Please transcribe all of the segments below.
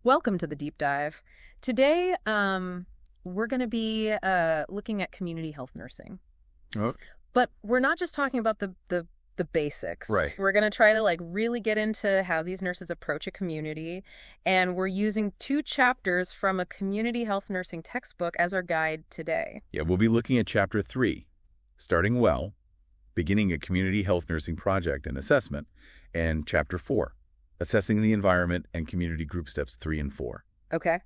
Welcome to the deep dive. Today, we're going to be looking at community health nursing. Oh, But we're not just talking about the basics. right. We're going to try to really get into how these nurses approach a community, and we're using 2 chapters from a community health nursing textbook as our guide today. Yeah, we'll be looking at Chapter 3, Starting Well, Beginning a Community Health Nursing Project and Assessment, and Chapter 4, Assessing the Environment and Community Group Steps 3 and 4. Okay.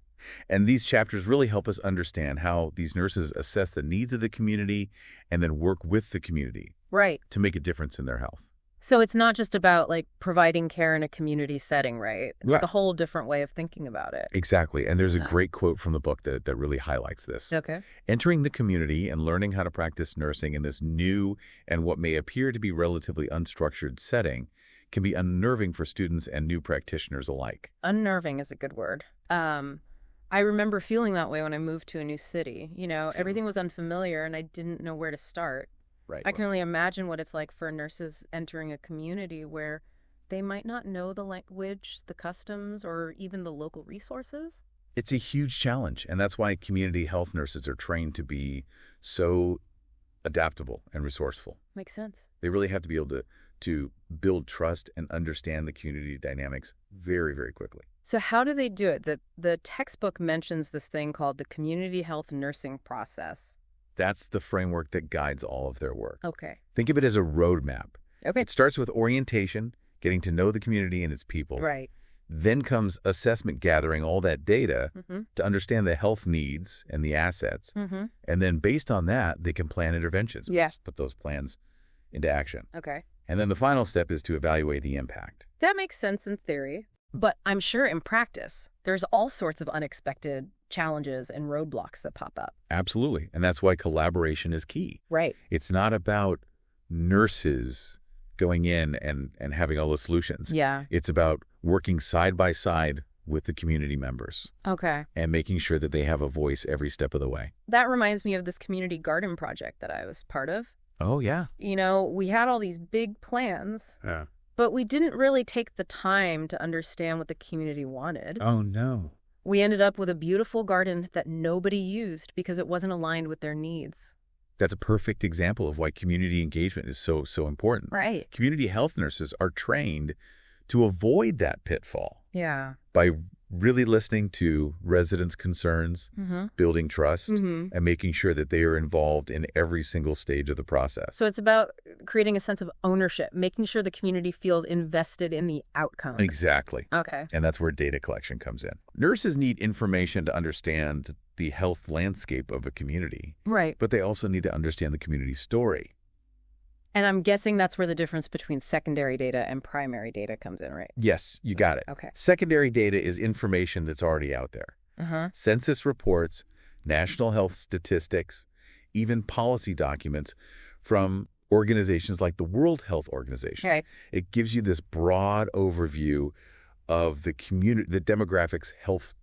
And these chapters really help us understand how these nurses assess the needs of the community and then work with the community Right. to make a difference in their health. So it's not just about providing care in a community setting, right? It's Right. a whole different way of thinking about it. Exactly. And there's a great quote from the book that really highlights this. Okay. Entering the community and learning how to practice nursing in this new and what may appear to be relatively unstructured setting can be unnerving for students and new practitioners alike. Unnerving is a good word. I remember feeling that way when I moved to a new city. Everything was unfamiliar and I didn't know where to start. Right. I can only imagine what it's like for nurses entering a community where they might not know the language, the customs, or even the local resources. It's a huge challenge, and that's why community health nurses are trained to be so adaptable and resourceful. Makes sense. They really have to be able to build trust and understand the community dynamics very, very quickly. So how do they do it? The textbook mentions this thing called the community health nursing process. That's the framework that guides all of their work. Okay. Think of it as a roadmap. Okay. It starts with orientation, getting to know the community and its people. Right. Then comes assessment, gathering all that data Mm-hmm. to understand the health needs and the assets. Mm-hmm. And then based on that, they can plan interventions. Yes. Put those plans into action. Okay. And then the final step is to evaluate the impact. That makes sense in theory, but I'm sure in practice, there's all sorts of unexpected challenges and roadblocks that pop up. Absolutely. And that's why collaboration is key. Right. It's not about nurses going in and having all the solutions. Yeah. It's about working side by side with the community members Okay. and making sure that they have a voice every step of the way. That reminds me of this community garden project that I was part of. Oh, yeah. We had all these big plans, Yeah. but we didn't really take the time to understand what the community wanted. Oh, no. We ended up with a beautiful garden that nobody used because it wasn't aligned with their needs. That's a perfect example of why community engagement is so important. Right. Community health nurses are trained to avoid that pitfall Yeah. by really listening to residents' concerns, Mm-hmm. building trust, Mm-hmm. and making sure that they are involved in every single stage of the process. So it's about creating a sense of ownership, making sure the community feels invested in the outcomes. Exactly. Okay. And that's where data collection comes in. Nurses need information to understand the health landscape of a community, Right. but they also need to understand the community story. And I'm guessing that's where the difference between secondary data and primary data comes in, right? Yes, you got it. Okay. Secondary data is information that's already out there. Uh-huh. Census reports, national health statistics, even policy documents from organizations like the World Health Organization. Okay. It gives you this broad overview of the community, the demographics, health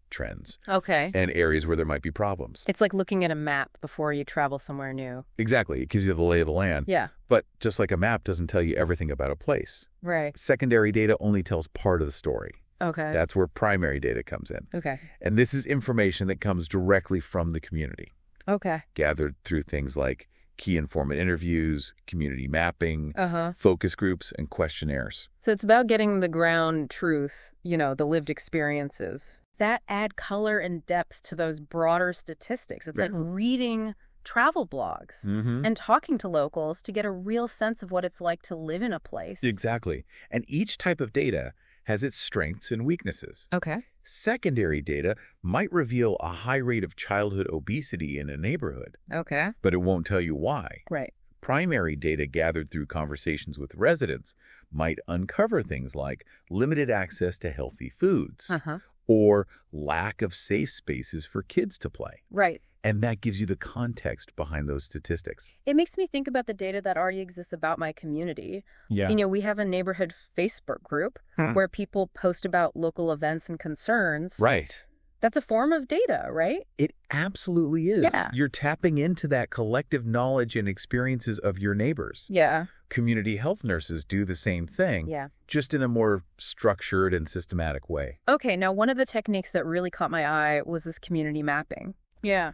trends, Okay. and areas where there might be problems. It's like looking at a map before you travel somewhere new. Exactly. It gives you the lay of the land. Yeah. But just like a map doesn't tell you everything about a place. Right. Secondary data only tells part of the story. Okay. That's where primary data comes in. Okay. And this is information that comes directly from the community, Okay. gathered through things like key informant interviews, community mapping, Uh-huh. focus groups, and questionnaires. So it's about getting the ground truth, the lived experiences. That add color and depth to those broader statistics. It's like reading travel blogs Mm-hmm. and talking to locals to get a real sense of what it's like to live in a place. Exactly. And each type of data has its strengths and weaknesses. Okay. Secondary data might reveal a high rate of childhood obesity in a neighborhood, Okay. but it won't tell you why. Right. Primary data gathered through conversations with residents might uncover things like limited access to healthy foods Uh-huh. or lack of safe spaces for kids to play. Right. And that gives you the context behind those statistics. It makes me think about the data that already exists about my community. Yeah. We have a neighborhood Facebook group where people post about local events and concerns. Right. That's a form of data, right? It absolutely is. Yeah. You're tapping into that collective knowledge and experiences of your neighbors. Yeah. Community health nurses do the same thing, Yeah. just in a more structured and systematic way. Okay, now one of the techniques that really caught my eye was this community mapping. Yeah.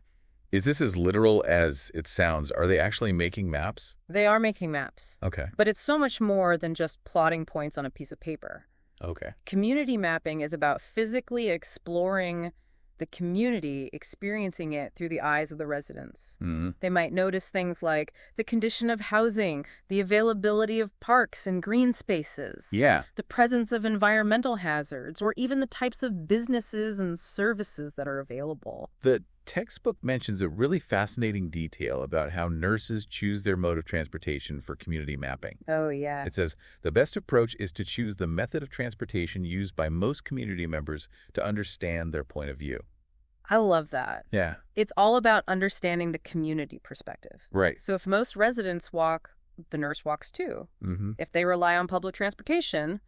Is this as literal as it sounds? Are they actually making maps? They are making maps. Okay. But it's so much more than just plotting points on a piece of paper. Okay. Community mapping is about physically exploring the community, experiencing it through the eyes of the residents. Mm-hmm. They might notice things like the condition of housing, the availability of parks and green spaces, Yeah. the presence of environmental hazards, or even the types of businesses and services that are available. The textbook mentions a really fascinating detail about how nurses choose their mode of transportation for community mapping. Oh, yeah. It says, the best approach is to choose the method of transportation used by most community members to understand their point of view. I love that. Yeah. It's all about understanding the community perspective. Right. So if most residents walk, the nurse walks too. Mm-hmm. If they rely on public transportation,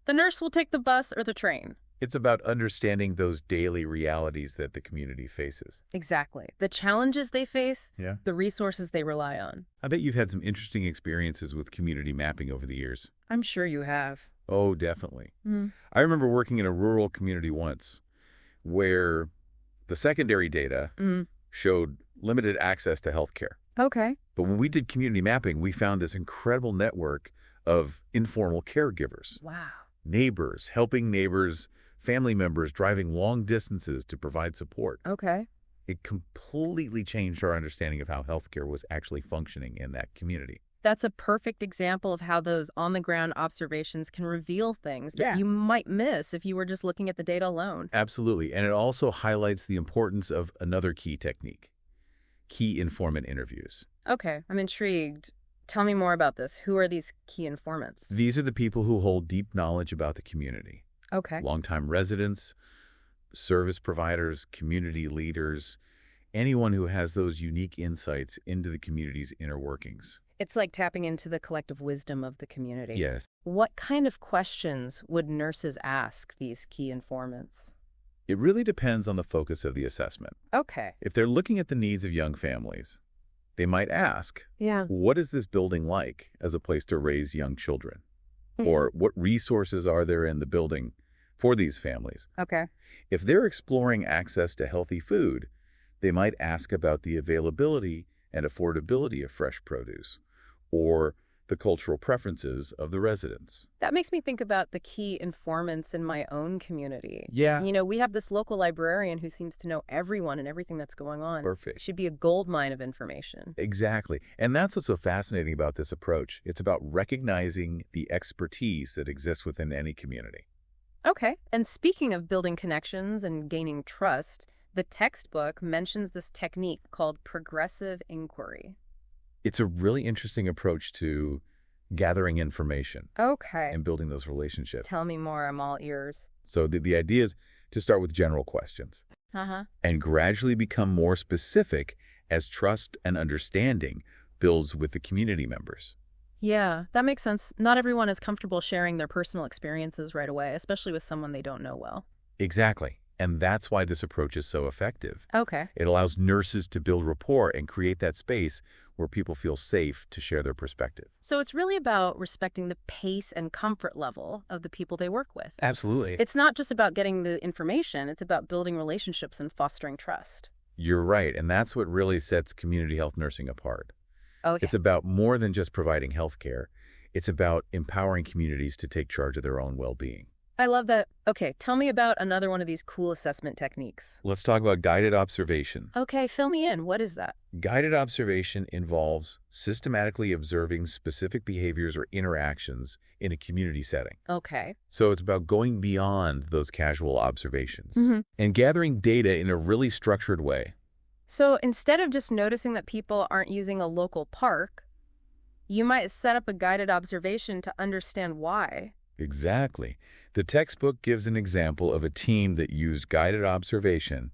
the nurse will take the bus or the train. It's about understanding those daily realities that the community faces. Exactly. The challenges they face, Yeah. the resources they rely on. I bet you've had some interesting experiences with community mapping over the years. I'm sure you have. Oh, definitely. Mm. I remember working in a rural community once where the secondary data showed limited access to healthcare. Okay. But when we did community mapping, we found this incredible network of informal caregivers, Wow. neighbors, helping neighbors, family members driving long distances to provide support. Okay. It completely changed our understanding of how healthcare was actually functioning in that community. That's a perfect example of how those on-the-ground observations can reveal things that Yeah. you might miss if you were just looking at the data alone. Absolutely. And it also highlights the importance of another key technique, key informant interviews. Okay, I'm intrigued. Tell me more about this. Who are these key informants? These are the people who hold deep knowledge about the community. Okay. Longtime residents, service providers, community leaders, anyone who has those unique insights into the community's inner workings. It's like tapping into the collective wisdom of the community. Yes. What kind of questions would nurses ask these key informants? It really depends on the focus of the assessment. Okay. If they're looking at the needs of young families, they might ask, Yeah. what is this building like as a place to raise young children? Or what resources are there in the building for these families? Okay. If they're exploring access to healthy food, they might ask about the availability and affordability of fresh produce, or the cultural preferences of the residents. That makes me think about the key informants in my own community. Yeah. You know, we have this local librarian who seems to know everyone and everything that's going on. Perfect. She'd be a gold mine of information. Exactly. And that's what's so fascinating about this approach. It's about recognizing the expertise that exists within any community. Okay. And speaking of building connections and gaining trust, the textbook mentions this technique called progressive inquiry. It's a really interesting approach to gathering information Okay. and building those relationships. Tell me more. I'm all ears. So the idea is to start with general questions Uh-huh. and gradually become more specific as trust and understanding builds with the community members. Yeah, that makes sense. Not everyone is comfortable sharing their personal experiences right away, especially with someone they don't know well. Exactly. And that's why this approach is so effective. Okay. It allows nurses to build rapport and create that space where people feel safe to share their perspective. So it's really about respecting the pace and comfort level of the people they work with. Absolutely. It's not just about getting the information, it's about building relationships and fostering trust. You're right. And that's what really sets community health nursing apart. Okay. It's about more than just providing health care. It's about empowering communities to take charge of their own well-being. I love that. Okay, tell me about another one of these cool assessment techniques. Let's talk about guided observation. Okay, fill me in. What is that? Guided observation involves systematically observing specific behaviors or interactions in a community setting. Okay. So it's about going beyond those casual observations and gathering data in a really structured way. So instead of just noticing that people aren't using a local park, you might set up a guided observation to understand why. Exactly. The textbook gives an example of a team that used guided observation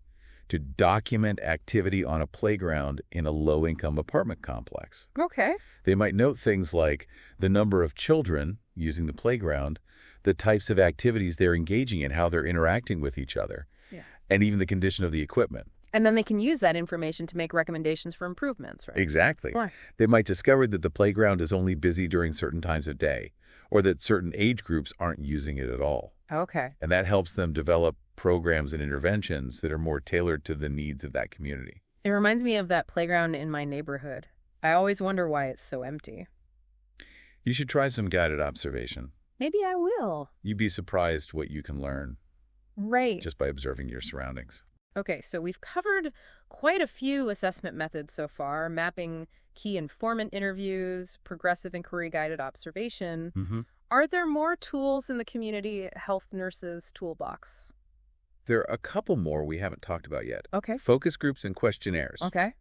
to document activity on a playground in a low-income apartment complex. Okay. They might note things like the number of children using the playground, the types of activities they're engaging in, how they're interacting with each other. Yeah. and even the condition of the equipment. And then they can use that information to make recommendations for improvements, right? Exactly. Right. They might discover that the playground is only busy during certain times of day, or that certain age groups aren't using it at all. Okay. And that helps them develop programs and interventions that are more tailored to the needs of that community. It reminds me of that playground in my neighborhood. I always wonder why it's so empty. You should try some guided observation. Maybe I will. You'd be surprised what you can learn Right. just by observing your surroundings. Okay, so we've covered quite a few assessment methods so far, mapping key informant interviews, progressive inquiry-guided observation. Mm-hmm. Are there more tools in the community health nurses' toolbox? There are a couple more we haven't talked about yet. Okay. Focus groups and questionnaires. Okay.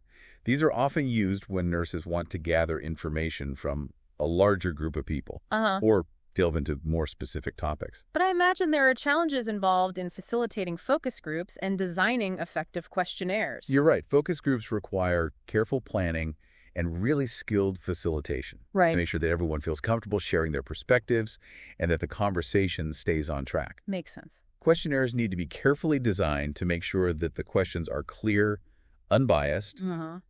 These are often used when nurses want to gather information from a larger group of people or delve into more specific topics. But I imagine there are challenges involved in facilitating focus groups and designing effective questionnaires. You're right. Focus groups require careful planning and really skilled facilitation Right. to make sure that everyone feels comfortable sharing their perspectives and that the conversation stays on track. Makes sense. Questionnaires need to be carefully designed to make sure that the questions are clear, unbiased,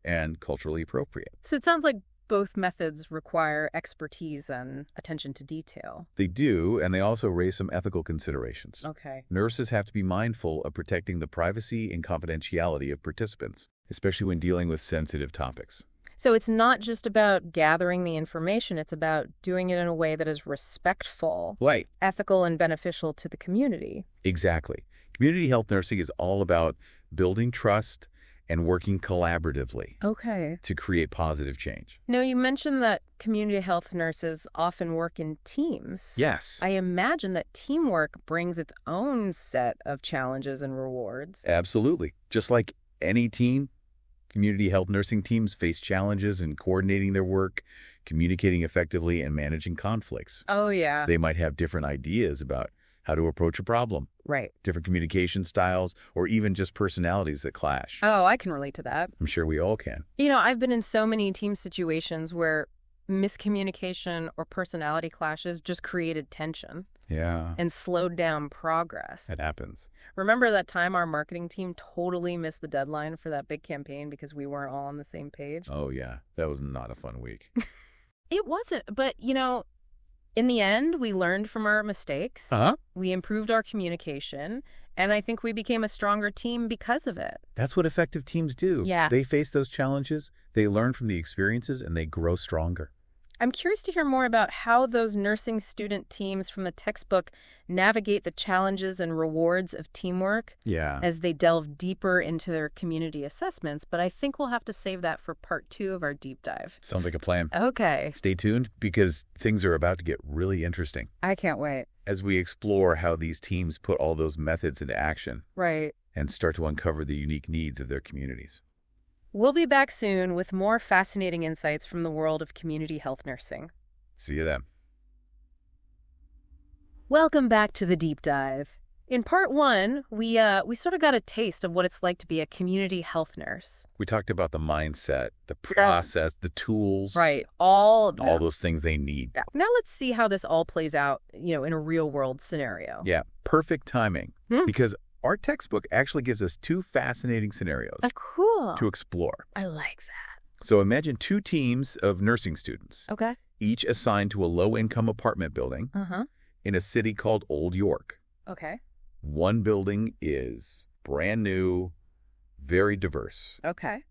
and culturally appropriate. So it sounds like both methods require expertise and attention to detail. They do, and they also raise some ethical considerations. Okay. Nurses have to be mindful of protecting the privacy and confidentiality of participants, especially when dealing with sensitive topics. So it's not just about gathering the information, it's about doing it in a way that is respectful, Right. ethical, and beneficial to the community. Exactly. Community health nursing is all about building trust and working collaboratively Okay. to create positive change. Now, you mentioned that community health nurses often work in teams. Yes. I imagine that teamwork brings its own set of challenges and rewards. Absolutely. Just like any team, community health nursing teams face challenges in coordinating their work, communicating effectively, and managing conflicts. Oh, yeah. They might have different ideas about how to approach a problem, Right. different communication styles, or even just personalities that clash. Oh, I can relate to that. I'm sure we all can. You know, I've been in so many team situations where miscommunication or personality clashes just created tension Yeah, and slowed down progress. that happens. Remember that time our marketing team totally missed the deadline for that big campaign because we weren't all on the same page? Oh, yeah. That was not a fun week. It wasn't, but, you know, in the end, we learned from our mistakes. We improved our communication, and I think we became a stronger team because of it. That's what effective teams do. Yeah. They face those challenges, they learn from the experiences, and they grow stronger. I'm curious to hear more about how those nursing student teams from the textbook navigate the challenges and rewards of teamwork Yeah. as they delve deeper into their community assessments, but I think we'll have to save that for part 2 of our deep dive. Sounds like a plan. Okay. Stay tuned because things are about to get really interesting I can't wait. as we explore how these teams put all those methods into action Right. and start to uncover the unique needs of their communities. We'll be back soon with more fascinating insights from the world of community health nursing. See you then. Welcome back to the deep dive. In part 1, we sort of got a taste of what it's like to be a community health nurse. We talked about the mindset, the process, the tools. Right. All of them. All those things they need. Yeah. Now let's see how this all plays out, in a real-world scenario. Yeah, perfect timing. Hmm. Because our textbook actually gives us 2 fascinating scenarios Cool. to explore. I like that. So imagine 2 teams of nursing students, Okay. each assigned to a low-income apartment building in a city called Old York. Okay. One building is brand new, very diverse. Okay.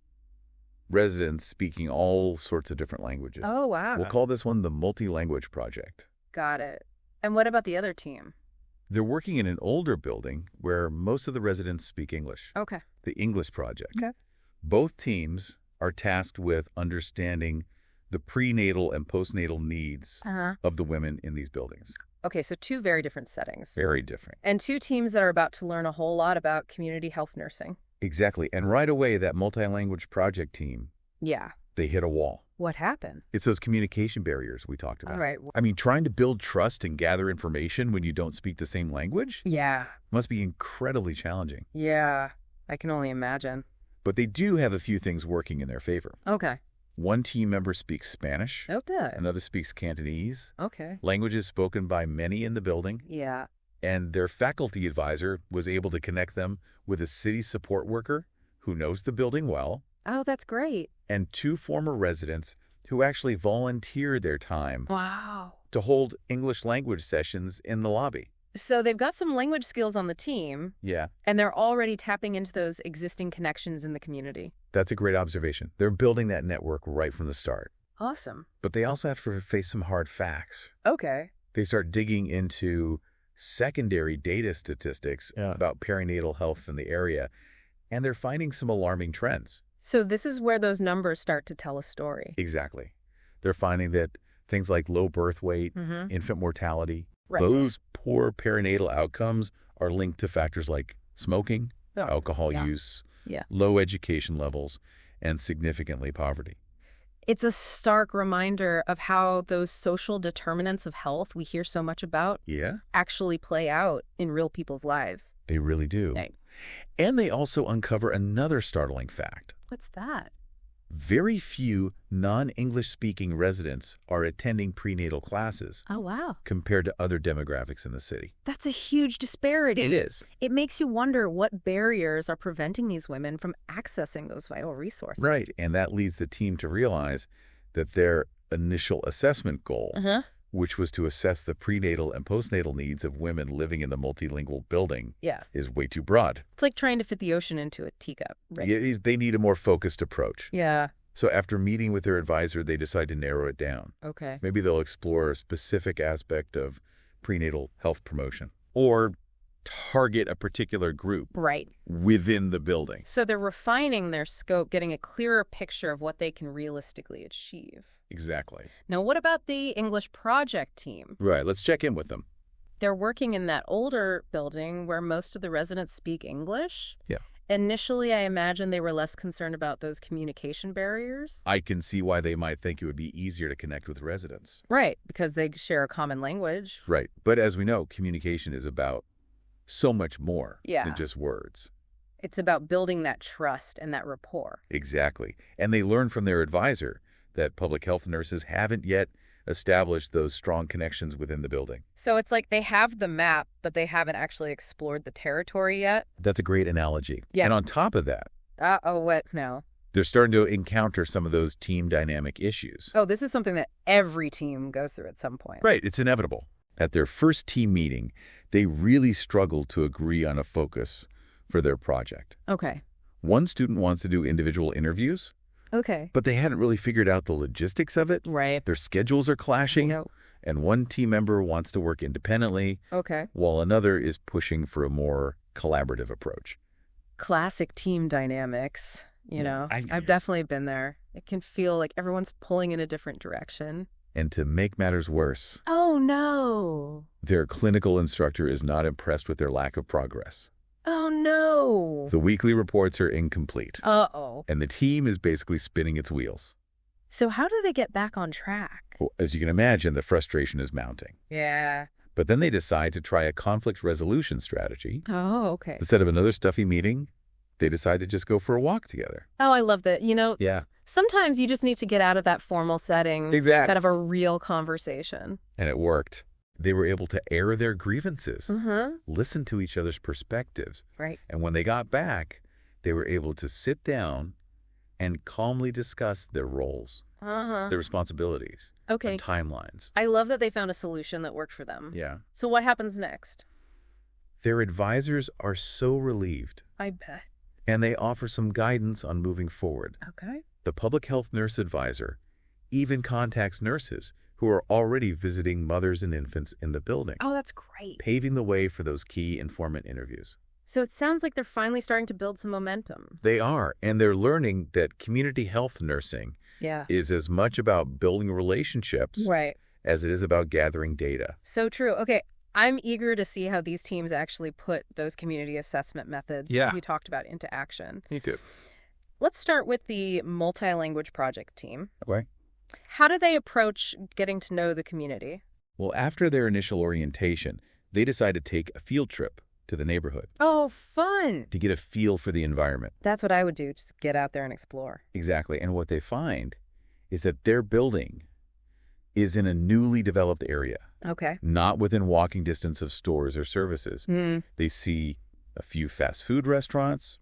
Residents speaking all sorts of different languages. Oh, wow. We'll call this one the multi-language project. Got it. And what about the other team? They're working in an older building where most of the residents speak English. Okay. The English project. Okay. Both teams are tasked with understanding the prenatal and postnatal needs of the women in these buildings. Okay, so 2 very different settings. Very different. And 2 teams that are about to learn a whole lot about community health nursing. Exactly. And right away, that multi-language project team, Yeah. they hit a wall. What happened? It's those communication barriers we talked about. All right. I mean, trying to build trust and gather information when you don't speak the same language Yeah. must be incredibly challenging. Yeah. I can only imagine. But they do have a few things working in their favor. Okay. One team member speaks Spanish. Okay. Another speaks Cantonese. Okay. Languages spoken by many in the building. Yeah. And their faculty advisor was able to connect them with a city support worker who knows the building well, Oh, that's great. and 2 former residents who actually volunteered their time Wow. to hold English language sessions in the lobby. So they've got some language skills on the team, Yeah, and they're already tapping into those existing connections in the community. that's a great observation. They're building that network right from the start. Awesome. But they also have to face some hard facts. Okay. They start digging into secondary data statistics about perinatal health in the area, and they're finding some alarming trends. So this is where those numbers start to tell a story. Exactly. They're finding that things like low birth weight, infant mortality, those poor perinatal outcomes are linked to factors like smoking, alcohol use, low education levels, and significantly poverty. It's a stark reminder of how those social determinants of health we hear so much about actually play out in real people's lives. They really do. Right. And they also uncover another startling fact. What's that? Very few non-English speaking residents are attending prenatal classes. Oh, wow. Compared to other demographics in the city. That's a huge disparity. It is. It makes you wonder what barriers are preventing these women from accessing those vital resources. Right, and that leads the team to realize that their initial assessment goal, which was to assess the prenatal and postnatal needs of women living in the multilingual building, is way too broad. It's like trying to fit the ocean into a teacup. Right? They need a more focused approach. Yeah. So after meeting with their advisor, they decide to narrow it down. Okay. Maybe they'll explore a specific aspect of prenatal health promotion or target a particular group within the building. So they're refining their scope, getting a clearer picture of what they can realistically achieve. Exactly. Now, what about the English project team? Right, let's check in with them. They're working in that older building where most of the residents speak English. Yeah. Initially, I imagine they were less concerned about those communication barriers. I can see why they might think it would be easier to connect with residents. Right, because they share a common language. Right, but as we know, communication is about so much more than just words. It's about building that trust and that rapport. Exactly. And they learn from their advisor that public health nurses haven't yet established those strong connections within the building. So it's like they have the map, but they haven't actually explored the territory yet? That's a great analogy. Yeah. And on top of that, what now? they're starting to encounter some of those team dynamic issues. Oh, this is something that every team goes through at some point. Right, it's inevitable. At their first team meeting, they really struggled to agree on a focus for their project. Okay. One student wants to do individual interviews. Okay. But they hadn't really figured out the logistics of it. Right. Their schedules are clashing. And one team member wants to work independently. Okay. While another is pushing for a more collaborative approach. Classic team dynamics. You know, I've definitely been there. It can feel like everyone's pulling in a different direction. And to make matters worse, oh no, their clinical instructor is not impressed with their lack of progress. Oh no. The weekly reports are incomplete. Uh-oh. And the team is basically spinning its wheels. So how do they get back on track? Well, as you can imagine, the frustration is mounting. Yeah. But then they decide to try a conflict resolution strategy. Oh, okay. Instead of another stuffy meeting, they decide to just go for a walk together. Oh, I love that. You know, sometimes you just need to get out of that formal setting. Exactly. Kind of a real conversation. And it worked. They were able to air their grievances, listen to each other's perspectives. Right. And when they got back, they were able to sit down and calmly discuss their roles, their responsibilities, and timelines. I love that they found a solution that worked for them. Yeah. So what happens next? Their advisors are so relieved. I bet. And they offer some guidance on moving forward. Okay. The public health nurse advisor even contacts nurses who are already visiting mothers and infants in the building. Oh, that's great. Paving the way for those key informant interviews. So it sounds like they're finally starting to build some momentum. They are, and they're learning that community health nursing is as much about building relationships as it is about gathering data. So true. Okay, I'm eager to see how these teams actually put those community assessment methods you talked about into action. Me too. Let's start with the multi-language project team. Okay. How do they approach getting to know the community? Well, after their initial orientation, they decide to take a field trip to the neighborhood. Oh, fun. To get a feel for the environment. That's what I would do, just get out there and explore. Exactly. And what they find is that their building is in a newly developed area. Okay. not within walking distance of stores or services. They see a few fast food restaurants,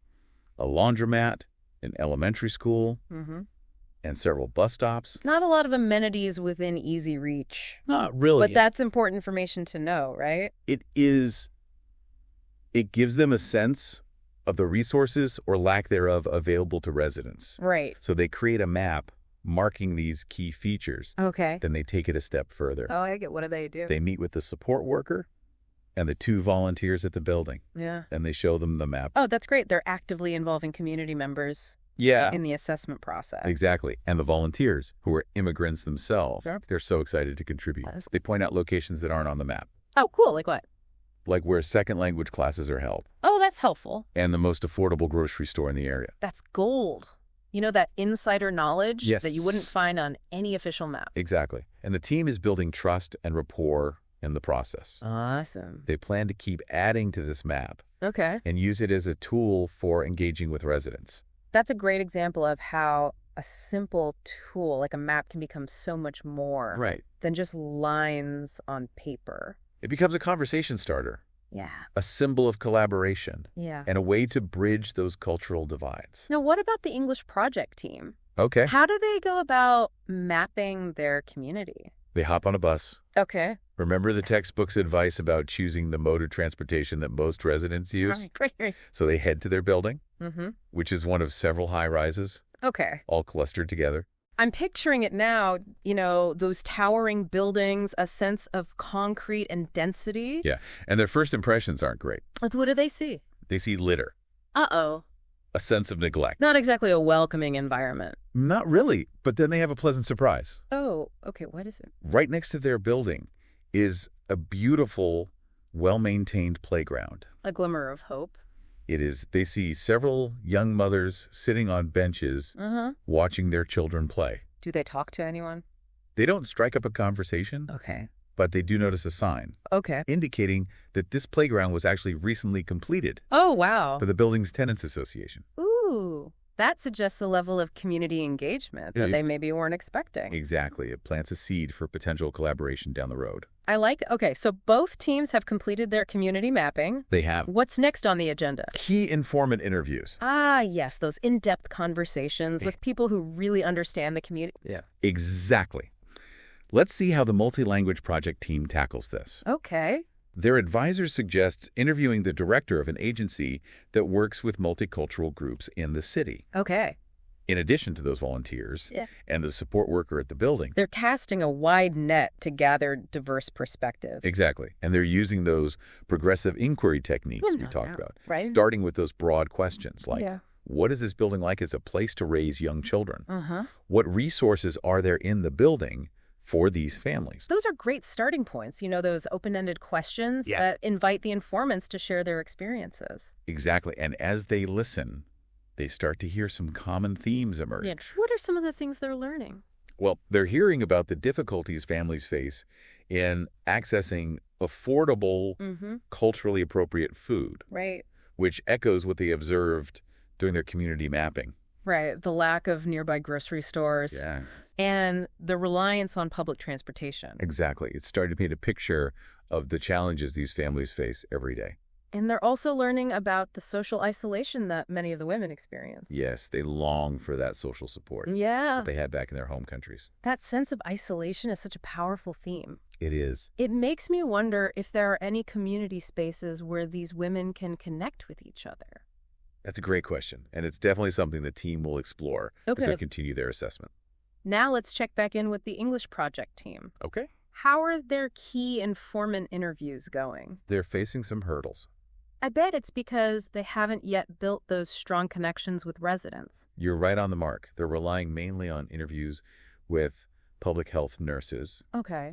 a laundromat, an elementary school, and several bus stops. Not a lot of amenities within easy reach. Not really. But that's important information to know, right? It is. It gives them a sense of the resources or lack thereof available to residents. Right. So they create a map marking these key features. Okay. Then they take it a step further. Oh, I get. What do? They meet with the support worker and the 2 volunteers at the building. Yeah. And they show them the map. Oh, that's great. They're actively involving community members in the assessment process. Exactly. And the volunteers, who are immigrants themselves, they're so excited to contribute. They point out locations that aren't on the map. Oh, cool. Like what? Like where second language classes are held. Oh, that's helpful. And the most affordable grocery store in the area. That's gold. You know, that insider knowledge that you wouldn't find on any official map. Exactly. And the team is building trust and rapport in the process. Awesome. They plan to keep adding to this map. Okay. And use it as a tool for engaging with residents. That's a great example of how a simple tool like a map can become so much more than just lines on paper. It becomes a conversation starter. Yeah. A symbol of collaboration. Yeah. And a way to bridge those cultural divides. Now, what about the English project team? Okay. How do they go about mapping their community? They hop on a bus. Okay. Remember the textbook's advice about choosing the mode of transportation that most residents use? Right. So they head to their building, which is one of several high-rises. Okay. All clustered together. I'm picturing it now, you know, those towering buildings, a sense of concrete and density. Yeah, and their first impressions aren't great. Like, what do they see? They see litter. Uh-oh. A sense of neglect. Not exactly a welcoming environment. Not really, but then they have a pleasant surprise. Oh, okay, what is it? Right next to their building is a beautiful, well-maintained playground. A glimmer of hope. It is. They see several young mothers sitting on benches watching their children play. Do they talk to anyone? They don't strike up a conversation. Okay. But they do notice a sign. Okay. Indicating that this playground was actually recently completed. Oh, wow. For the building's tenants association. Ooh. That suggests a level of community engagement that they maybe weren't expecting. Exactly. It plants a seed for potential collaboration down the road. I like it. Okay, so both teams have completed their community mapping. They have. What's next on the agenda? Key informant interviews. Ah, yes, those in-depth conversations with people who really understand the community. Yeah. Exactly. Let's see how the multi-language project team tackles this. Okay. Their advisors suggest interviewing the director of an agency that works with multicultural groups in the city. Okay. In addition to those volunteers and the support worker at the building. They're casting a wide net to gather diverse perspectives. Exactly. And they're using those progressive inquiry techniques we talked about. Right. Starting with those broad questions like, what is this building like as a place to raise young children? What resources are there in the building for these families? Those are great starting points, you know, those open-ended questions that invite the informants to share their experiences. Exactly. And as they listen, they start to hear some common themes emerge. Yeah. What are some of the things they're learning? Well, they're hearing about the difficulties families face in accessing affordable, culturally appropriate food. Right. Which echoes what they observed during their community mapping. Right. The lack of nearby grocery stores. Yeah. And the reliance on public transportation. Exactly. It's starting to paint a picture of the challenges these families face every day. And they're also learning about the social isolation that many of the women experience. Yes, they long for that social support that they had back in their home countries. That sense of isolation is such a powerful theme. It is. It makes me wonder if there are any community spaces where these women can connect with each other. That's a great question, and it's definitely something the team will explore as they continue their assessment. Now let's check back in with the English project team. Okay. How are their key informant interviews going? They're facing some hurdles. I bet it's because they haven't yet built those strong connections with residents. You're right on the mark. They're relying mainly on interviews with public health nurses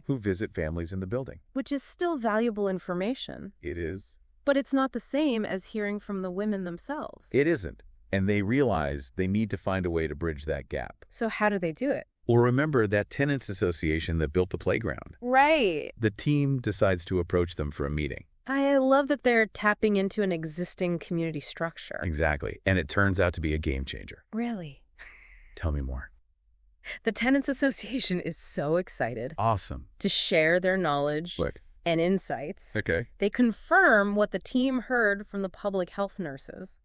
who visit families in the building. Which is still valuable information. It is. But it's not the same as hearing from the women themselves. It isn't. And they realize they need to find a way to bridge that gap. So how do they do it? Well, remember that tenants association that built the playground. Right. The team decides to approach them for a meeting. I love that they're tapping into an existing community structure. Exactly. And it turns out to be a game changer. Really? Tell me more. The Tenants Association is so excited Awesome. to share their knowledge Look. and insights. Okay. They confirm what the team heard from the public health nurses,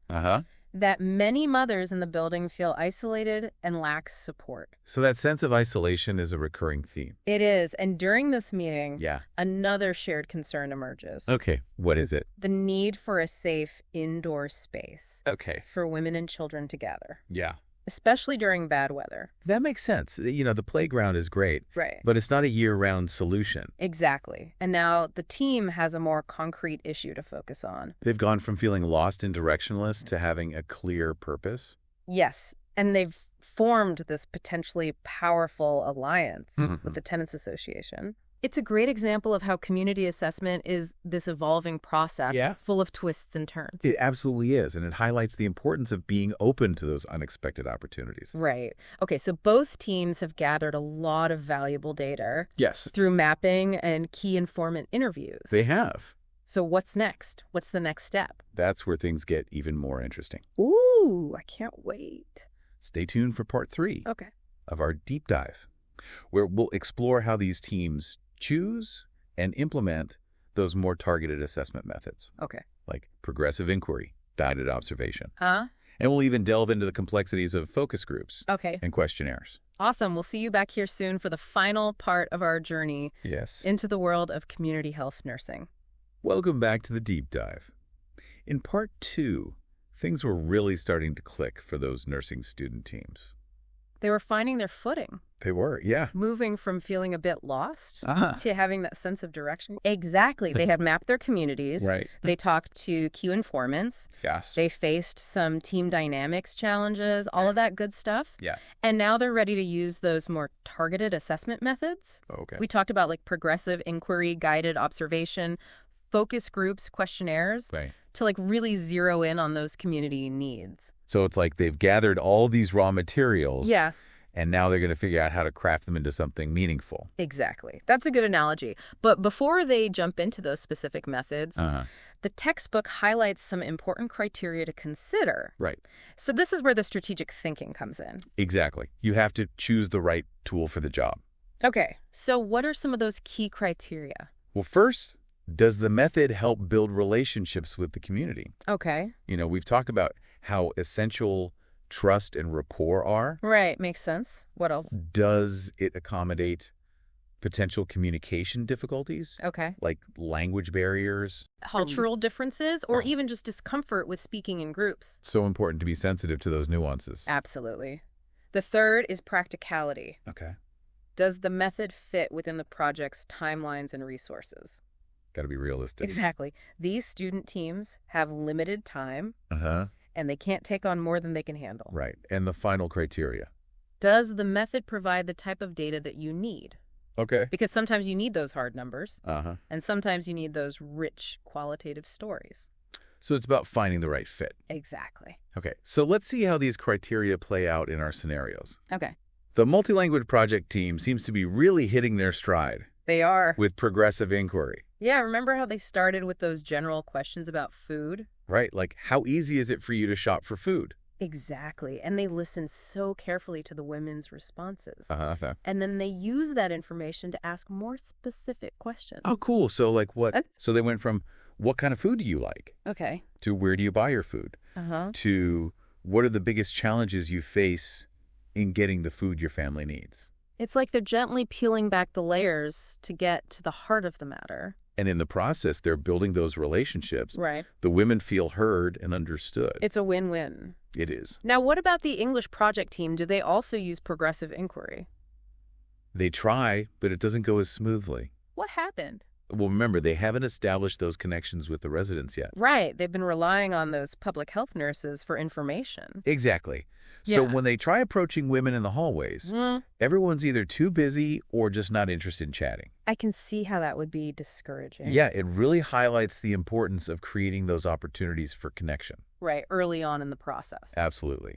that many mothers in the building feel isolated and lack support. So that sense of isolation is a recurring theme. It is. And during this meeting, Yeah. another shared concern emerges. Okay. What is it? The need for a safe indoor space Okay. for women and children to gather, Yeah. especially during bad weather. That makes sense. The playground is great, Right. but it's not a year-round solution. Exactly. And now the team has a more concrete issue to focus on. They've gone from feeling lost and directionless to having a clear purpose. Yes. And they've formed this potentially powerful alliance with the Tenants Association. It's a great example of how community assessment is this evolving process full of twists and turns. It absolutely is, and it highlights the importance of being open to those unexpected opportunities. Right. Okay, so both teams have gathered a lot of valuable data Yes. through mapping and key informant interviews. They have. So what's next? What's the next step? That's where things get even more interesting. Ooh, I can't wait. Stay tuned for part 3 Okay. of our deep dive, where we'll explore how these teams choose and implement those more targeted assessment methods, Okay. like progressive inquiry, guided observation. Huh? And we'll even delve into the complexities of focus groups Okay. and questionnaires. Awesome. We'll see you back here soon for the final part of our journey into the world of community health nursing. Welcome back to the deep dive. In part 2, things were really starting to click for those nursing student teams. They were finding their footing. They were, yeah. Moving from feeling a bit lost to having that sense of direction. Exactly. They had mapped their communities. Right. They talked to key informants. Yes. They faced some team dynamics challenges, all of that good stuff. Yeah. And now they're ready to use those more targeted assessment methods. Okay. We talked about like progressive inquiry, guided observation, focus groups, questionnaires, Right. to like really zero in on those community needs. So it's like they've gathered all these raw materials. Yeah. And now they're going to figure out how to craft them into something meaningful. Exactly. That's a good analogy. But before they jump into those specific methods, the textbook highlights some important criteria to consider. Right. So this is where the strategic thinking comes in. Exactly. You have to choose the right tool for the job. Okay. So what are some of those key criteria? Well, first, does the method help build relationships with the community? Okay. We've talked about how essential trust and rapport are. Right. Makes sense. What else? Does it accommodate potential communication difficulties? Okay. Like language barriers? Cultural differences or even just discomfort with speaking in groups. So important to be sensitive to those nuances. Absolutely. The third is practicality. Okay. Does the method fit within the project's timelines and resources? Got to be realistic. Exactly. These student teams have limited time. And they can't take on more than they can handle. Right. And the final criteria. Does the method provide the type of data that you need? Okay. Because sometimes you need those hard numbers. And sometimes you need those rich qualitative stories. So it's about finding the right fit. Exactly. Okay. So let's see how these criteria play out in our scenarios. Okay. The multilanguage project team seems to be really hitting their stride. They are. With progressive inquiry. Yeah, remember how they started with those general questions about food? Right, like how easy is it for you to shop for food? Exactly, and they listened so carefully to the women's responses. Okay. And then they use that information to ask more specific questions. Oh, cool. So like what? So they went from what kind of food do you like? Okay. To where do you buy your food? To what are the biggest challenges you face in getting the food your family needs? It's like they're gently peeling back the layers to get to the heart of the matter. And in the process, they're building those relationships. Right. The women feel heard and understood. It's a win-win. It is. Now, what about the English project team? Do they also use progressive inquiry? They try, but it doesn't go as smoothly. What happened? Well, remember, they haven't established those connections with the residents yet. Right. They've been relying on those public health nurses for information. Exactly. So when they try approaching women in the hallways, everyone's either too busy or just not interested in chatting. I can see how that would be discouraging. Yeah, it really highlights the importance of creating those opportunities for connection. Right, early on in the process. Absolutely.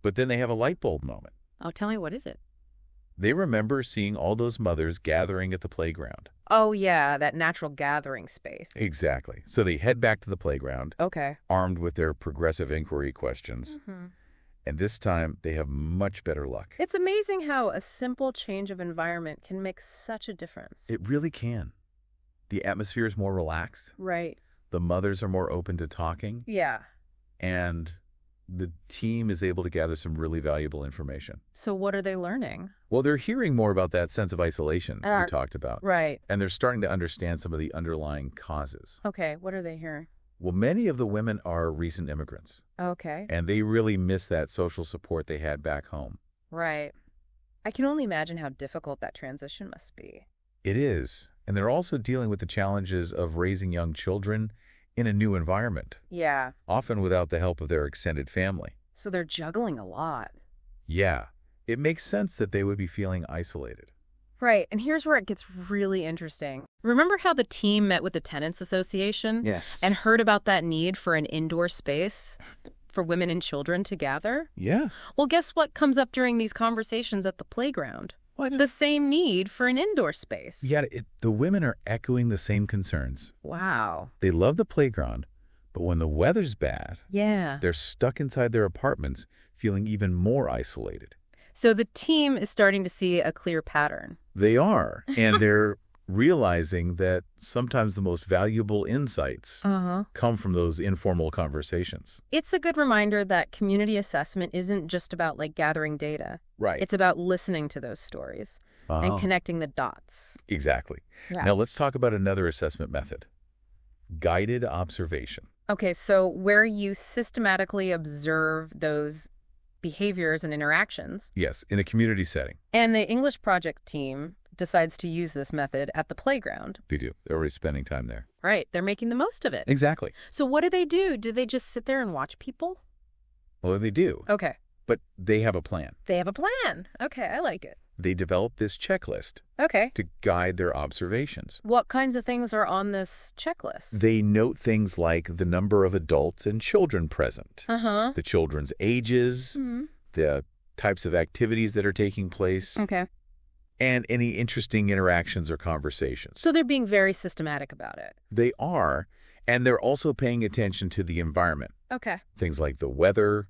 But then they have a light bulb moment. Oh, tell me, what is it? They remember seeing all those mothers gathering at the playground. Oh, yeah, that natural gathering space. Exactly. So they head back to the playground, Okay. armed with their progressive inquiry questions. And this time, they have much better luck. It's amazing how a simple change of environment can make such a difference. It really can. The atmosphere is more relaxed. Right. The mothers are more open to talking. Yeah. And the team is able to gather some really valuable information. So what are they learning? Well, they're hearing more about that sense of isolation we talked about. Right. And they're starting to understand some of the underlying causes. Okay, what are they hearing? Well, many of the women are recent immigrants. Okay. And they really miss that social support they had back home. Right. I can only imagine how difficult that transition must be. It is. And they're also dealing with the challenges of raising young children in a new environment. Yeah. Often without the help of their extended family. So they're juggling a lot. Yeah. It makes sense that they would be feeling isolated. Right. And here's where it gets really interesting. Remember how the team met with the Tenants Association? Yes. And heard about that need for an indoor space for women and children to gather? Yeah. Well, guess what comes up during these conversations at the playground? What? The same need for an indoor space. Yeah, the women are echoing the same concerns. Wow. They love the playground, but when the weather's bad, Yeah. they're stuck inside their apartments, feeling even more isolated. So the team is starting to see a clear pattern. They are, and they're realizing that sometimes the most valuable insights come from those informal conversations. It's a good reminder that community assessment isn't just about gathering data. Right. It's about listening to those stories and connecting the dots. Exactly. Yeah. Now let's talk about another assessment method, guided observation. Okay, so where you systematically observe those behaviors and interactions. Yes, in a community setting. And the English project team decides to use this method at the playground. They do. They're already spending time there. Right. They're making the most of it. Exactly. So what do? Do they just sit there and watch people? Well, they do. Okay. But they have a plan. They have a plan. Okay, I like it. They develop this checklist Okay. to guide their observations. What kinds of things are on this checklist? They note things like the number of adults and children present, the children's ages, the types of activities that are taking place, Okay. and any interesting interactions or conversations. So they're being very systematic about it. They are, and they're also paying attention to the environment. Okay. Things like the weather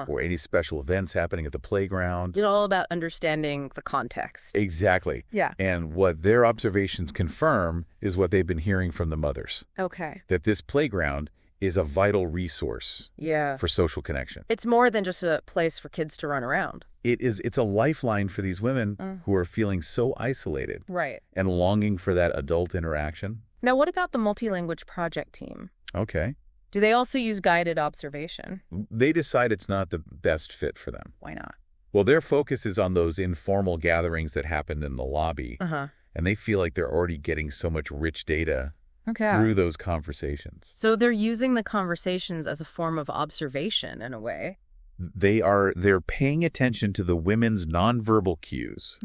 or any special events happening at the playground. It's all about understanding the context. Exactly. Yeah. And what their observations confirm is what they've been hearing from the mothers, Okay. that this playground is a vital resource for social connection. It's more than just a place for kids to run around. It's a lifeline for these women who are feeling so isolated Right. and longing for that adult interaction. Now, what about the multi-language project team? Okay. Do they also use guided observation? They decide it's not the best fit for them. Why not? Well, their focus is on those informal gatherings that happened in the lobby, and they feel like they're already getting so much rich data through those conversations. So they're using the conversations as a form of observation in a way. They're paying attention to the women's nonverbal cues,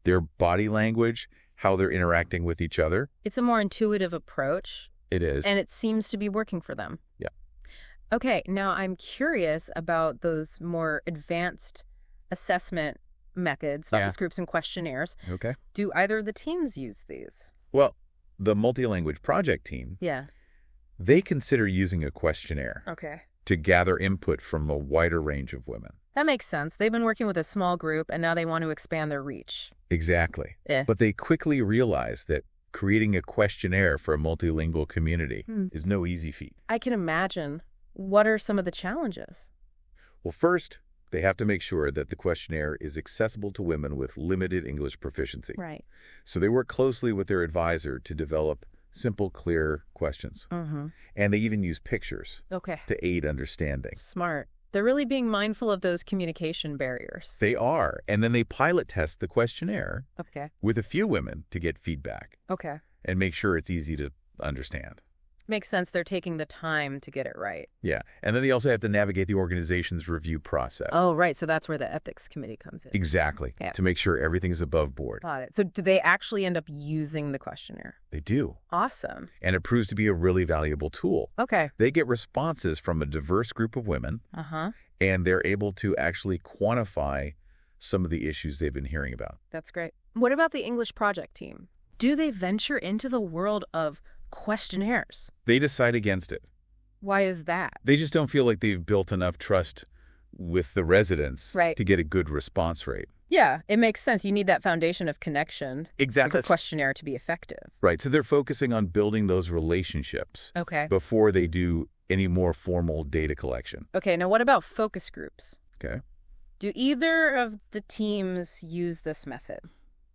their body language, how they're interacting with each other. It's a more intuitive approach. It is. And it seems to be working for them. Yeah. Okay, now I'm curious about those more advanced assessment methods, focus groups and questionnaires. Okay. Do either of the teams use these? Well, the multi-language project team, they consider using a questionnaire to gather input from a wider range of women. That makes sense. They've been working with a small group, and now they want to expand their reach. Exactly. But they quickly realize that creating a questionnaire for a multilingual community is no easy feat. I can imagine. What are some of the challenges? Well, first, they have to make sure that the questionnaire is accessible to women with limited English proficiency. Right. So they work closely with their advisor to develop simple, clear questions. And they even use pictures to aid understanding. Smart. They're really being mindful of those communication barriers. They are. And then they pilot test the questionnaire with a few women to get feedback. And make sure it's easy to understand. Makes sense. They're taking the time to get it right. Yeah. And then they also have to navigate the organization's review process. Oh, right. So that's where the ethics committee comes in. Exactly. To make sure everything's above board. Got it. So do they actually end up using the questionnaire? They do. Awesome. And it proves to be a really valuable tool. Okay. They get responses from a diverse group of women. And they're able to actually quantify some of the issues they've been hearing about. That's great. What about the English project team? Do they venture into the world of questionnaires? They decide against it. Why is that? They just don't feel like they've built enough trust with the residents to get a good response rate. Yeah, it makes sense. You need that foundation of connection Exactly. for the questionnaire to be effective. Right. So they're focusing on building those relationships before they do any more formal data collection. Okay, now what about focus groups? Okay. Do either of the teams use this method?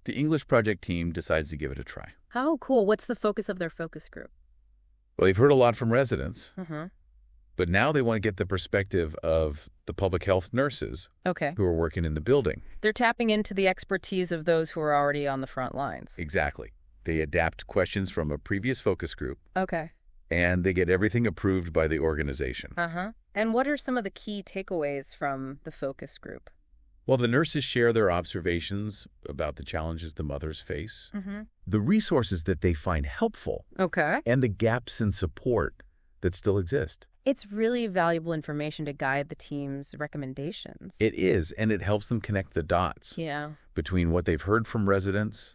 The English project team decides to give it a try. Oh, cool. What's the focus of their focus group? Well, they've heard a lot from residents, Mm-hmm. but now they want to get the perspective of the public health nurses who are working in the building. They're tapping into the expertise of those who are already on the front lines. Exactly. They adapt questions from a previous focus group. Okay. And they get everything approved by the organization. And what are some of the key takeaways from the focus group? Well, the nurses share their observations about the challenges the mothers face, the resources that they find helpful, and the gaps in support that still exist. It's really valuable information to guide the team's recommendations. It is, and it helps them connect the dots between what they've heard from residents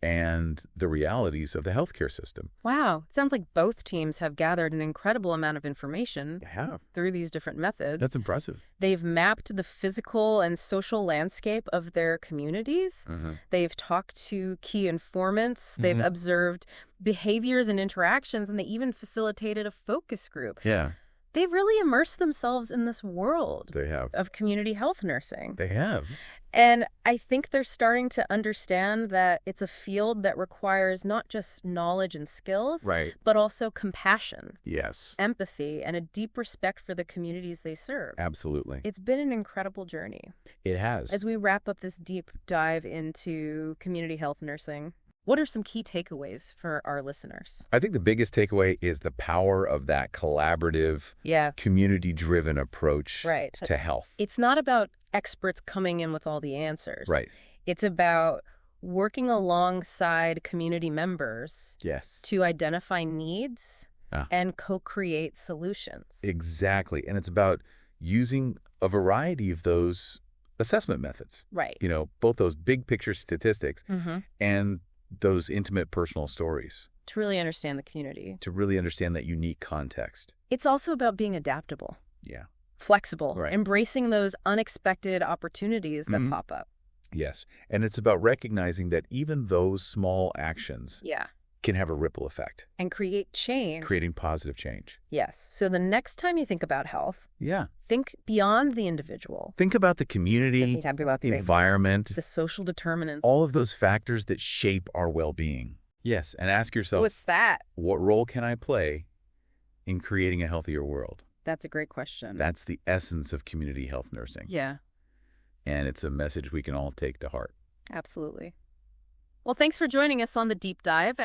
and the realities of the healthcare system. Wow. It sounds like both teams have gathered an incredible amount of information through these different methods. That's impressive. They've mapped the physical and social landscape of their communities. They've talked to key informants. They've observed behaviors and interactions, and they even facilitated a focus group. They've really immersed themselves in this world of community health nursing. They have. And I think they're starting to understand that it's a field that requires not just knowledge and skills, but also compassion, empathy, and a deep respect for the communities they serve. Absolutely. It's been an incredible journey. It has. As we wrap up this deep dive into community health nursing, what are some key takeaways for our listeners? I think the biggest takeaway is the power of that collaborative, community-driven approach to health. It's not about experts coming in with all the answers. It's about working alongside community members to identify needs and co-create solutions. Exactly. And it's about using a variety of those assessment methods. You know, both those big picture statistics and those intimate personal stories. To really understand the community. To really understand that unique context. It's also about being adaptable. Flexible. Embracing those unexpected opportunities that pop up. Yes. And it's about recognizing that even those small actions can have a ripple effect. And create change. Creating positive change. Yes. So the next time you think about health, think beyond the individual. Think about the community, about the environment, the social determinants. All of those factors that shape our well-being. Yes. And ask yourself, what's that? What role can I play in creating a healthier world? That's a great question. That's the essence of community health nursing. And it's a message we can all take to heart. Absolutely. Well, thanks for joining us on The Deep Dive.